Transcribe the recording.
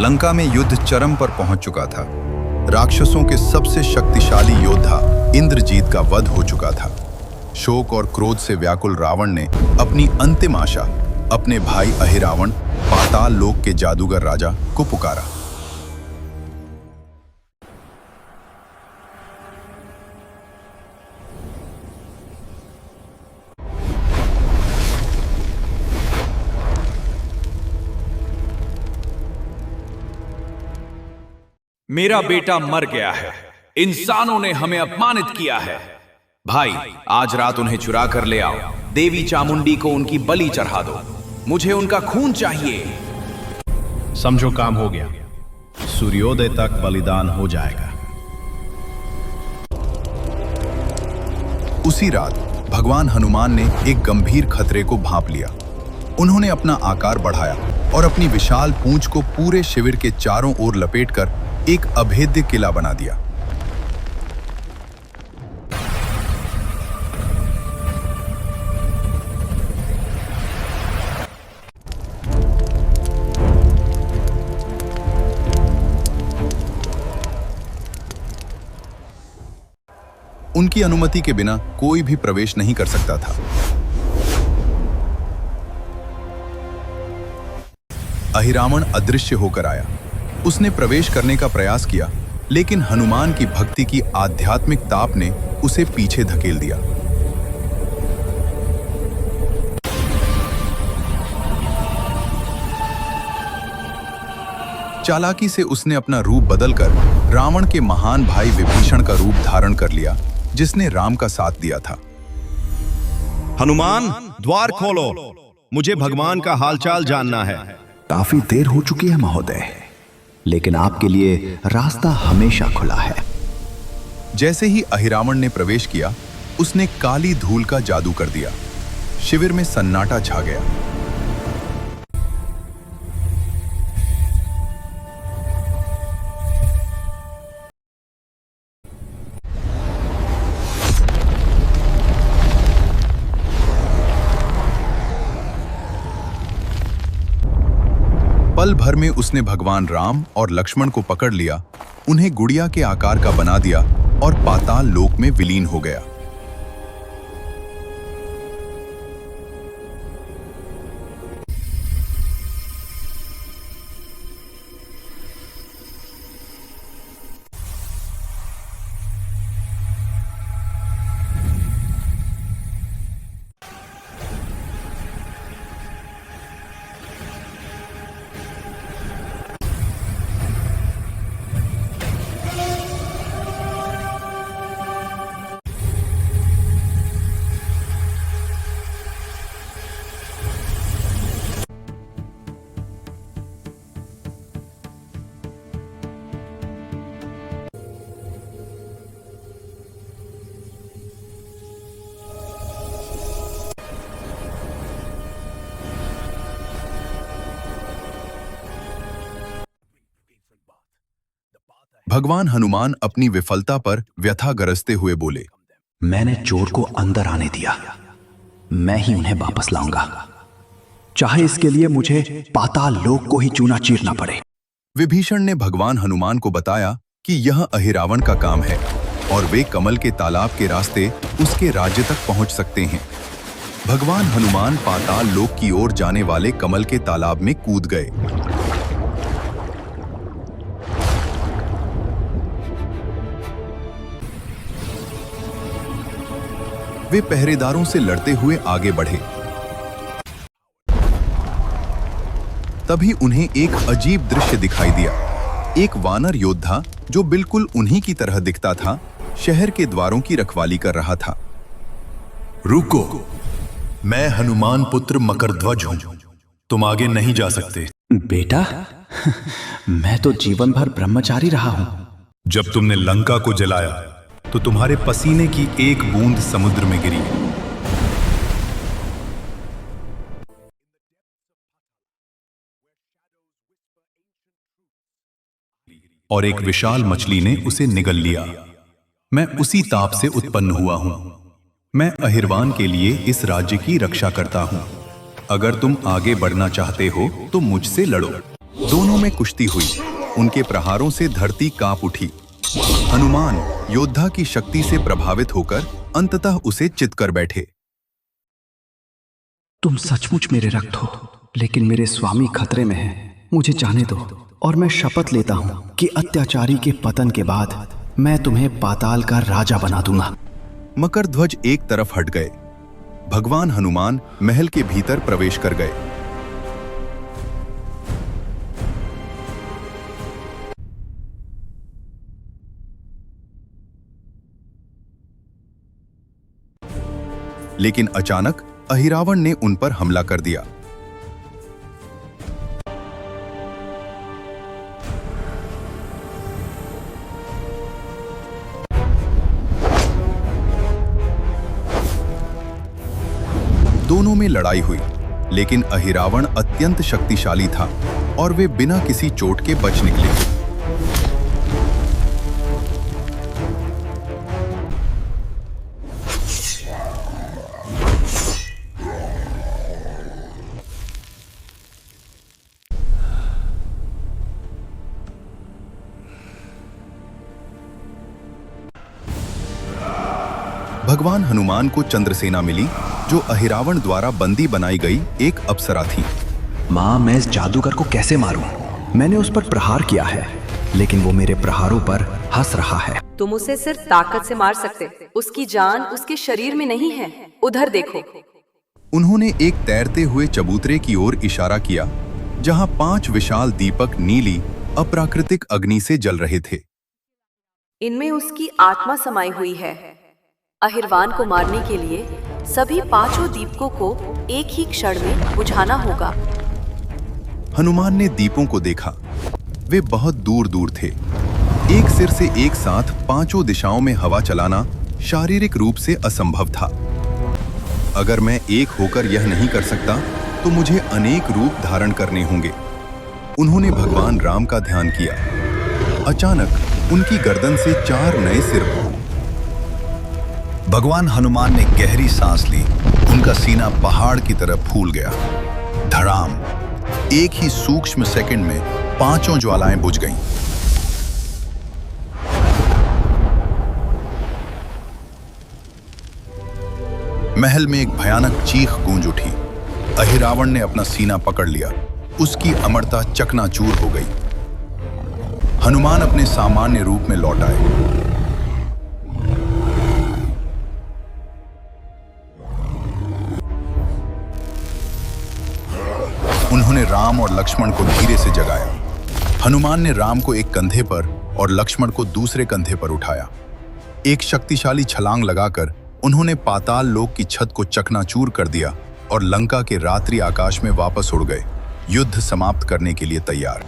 लंका में युद्ध चरम पर पहुंच चुका था। राक्षसों के सबसे शक्तिशाली योद्धा इंद्रजीत का वध हो चुका था। शोक और क्रोध से व्याकुल रावण ने अपनी अंतिम आशा अपने भाई अहिरावण, पाताल लोक के जादूगर राजा को पुकारा। मेरा बेटा मर गया है। इंसानों ने हमें अपमानित किया है। भाई, आज रात उन्हें चुरा कर ले आओ। देवी चामुंडी को उनकी बलि चढ़ा दो। मुझे उनका खून चाहिए। समझो, काम हो गया। सूर्योदय तक बलिदान हो जाएगा। उसी रात भगवान हनुमान ने एक गंभीर खतरे को भांप लिया। उन्होंने अपना आकार बढ़ाया और अपनी विशाल पूंछ को पूरे शिविर के चारों ओर लपेटकर एक अभेद्य किला बना दिया। उनकी अनुमति के बिना कोई भी प्रवेश नहीं कर सकता था। अहिरावण अदृश्य होकर आया। उसने प्रवेश करने का प्रयास किया, लेकिन हनुमान की भक्ति की आध्यात्मिक ताप ने उसे पीछे धकेल दिया। चालाकी से उसने अपना रूप बदलकर रावण के महान भाई विभीषण का रूप धारण कर लिया, जिसने राम का साथ दिया था। हनुमान, द्वार खोलो। मुझे भगवान का हालचाल जानना है। काफी देर हो चुकी है महोदय, लेकिन आपके लिए रास्ता हमेशा खुला है। जैसे ही अहिरावण ने प्रवेश किया, उसने काली धूल का जादू कर दिया। शिविर में सन्नाटा छा गया। पल भर में उसने भगवान राम और लक्ष्मण को पकड़ लिया, उन्हें गुड़िया के आकार का बना दिया और पाताल लोक में विलीन हो गया। भगवान हनुमान अपनी विफलता पर व्यथा गरजते हुए बोले, मैंने चोर को अंदर आने दिया, मैं ही उन्हें वापस लाऊंगा, चाहे इसके लिए मुझे पाताल लोक को ही चूना चीरना पड़े। विभीषण ने भगवान हनुमान को बताया कि यह अहिरावण का काम है और वे कमल के तालाब के रास्ते उसके राज्य तक पहुंच सकते हैं। भगवान हनुमान पाताल लोक की ओर जाने वाले कमल के तालाब में कूद गए। वे पहरेदारों से लड़ते हुए आगे बढ़े। तभी उन्हें एक अजीब दृश्य दिखाई दिया। एक वानर योद्धा, जो बिल्कुल उन्हीं की तरह दिखता था, शहर के द्वारों की रखवाली कर रहा था। रुको, मैं हनुमान पुत्र मकरध्वज हूं। तुम आगे नहीं जा सकते। बेटा, मैं तो जीवन भर ब्रह्मचारी रहा हूं। जब तुमने लंका को जलाया तो तुम्हारे पसीने की एक बूंद समुद्र में गिरी। और एक विशाल मछली ने उसे निगल लिया। मैं उसी ताप से उत्पन्न हुआ हूं। मैं अहिरवान के लिए इस राज्य की रक्षा करता हूं। अगर तुम आगे बढ़ना चाहते हो तो मुझसे लड़ो। दोनों में कुश्ती हुई। उनके प्रहारों से धरती कांप उठी। हनुमान योद्धा की शक्ति से प्रभावित होकर अंततः उसे चित कर बैठे। तुम सचमुच मेरे रक्त हो, लेकिन मेरे स्वामी खतरे में हैं। मुझे जाने दो और मैं शपथ लेता हूं कि अत्याचारी के पतन के बाद मैं तुम्हें पाताल का राजा बना दूंगा। मकरध्वज एक तरफ हट गए। भगवान हनुमान महल के भीतर प्रवेश कर गए। लेकिन अचानक अहिरावण ने उन पर हमला कर दिया। दोनों में लड़ाई हुई, लेकिन अहिरावण अत्यंत शक्तिशाली था और वे बिना किसी चोट के बच निकले। भगवान हनुमान को चंद्रसेना मिली, जो अहिरावण द्वारा बंदी बनाई गई एक अप्सरा थी। माँ, मैं इस जादूगर को कैसे मारूं? मैंने उस पर प्रहार किया है, लेकिन वो मेरे प्रहारों पर हंस रहा है। तुम उसे सिर्फ ताकत से मार सकते, उसकी जान उसके शरीर में नहीं है। उधर देखो। उन्होंने एक तैरते हुए चबूतरे की ओर इशारा किया, जहां 5 विशाल दीपक नीली अप्राकृतिक अग्नि से जल रहे थे। इनमें उसकी आत्मा समाई हुई है। अहिरवान को मारने के लिए सभी 5 दीपकों को एक ही क्षण में बुझाना होगा। हनुमान ने दीपों को देखा। वे बहुत दूर दूर थे। एक सिर से एक साथ 5 दिशाओं में हवा चलाना शारीरिक रूप से असंभव था। अगर मैं एक होकर यह नहीं कर सकता, तो मुझे अनेक रूप धारण करने होंगे। उन्होंने भगवान राम का ध्यान किया। अचानक उनकी गर्दन से 4 नए सिर हो। भगवान हनुमान ने गहरी सांस ली। उनका सीना पहाड़ की तरह फूल गया। धड़ाम! एक ही सूक्ष्म सेकंड में 5 ज्वालाएं बुझ गईं। महल में एक भयानक चीख गूंज उठी। अहिरावण ने अपना सीना पकड़ लिया। उसकी अमरता चकनाचूर हो गई। हनुमान अपने सामान्य रूप में लौट आए। उन्होंने राम और लक्ष्मण को धीरे से जगाया। हनुमान ने राम को एक कंधे पर और लक्ष्मण को दूसरे कंधे पर उठाया। एक शक्तिशाली छलांग लगाकर उन्होंने पाताल लोक की छत को चकनाचूर कर दिया और लंका के रात्रि आकाश में वापस उड़ गए, युद्ध समाप्त करने के लिए तैयार।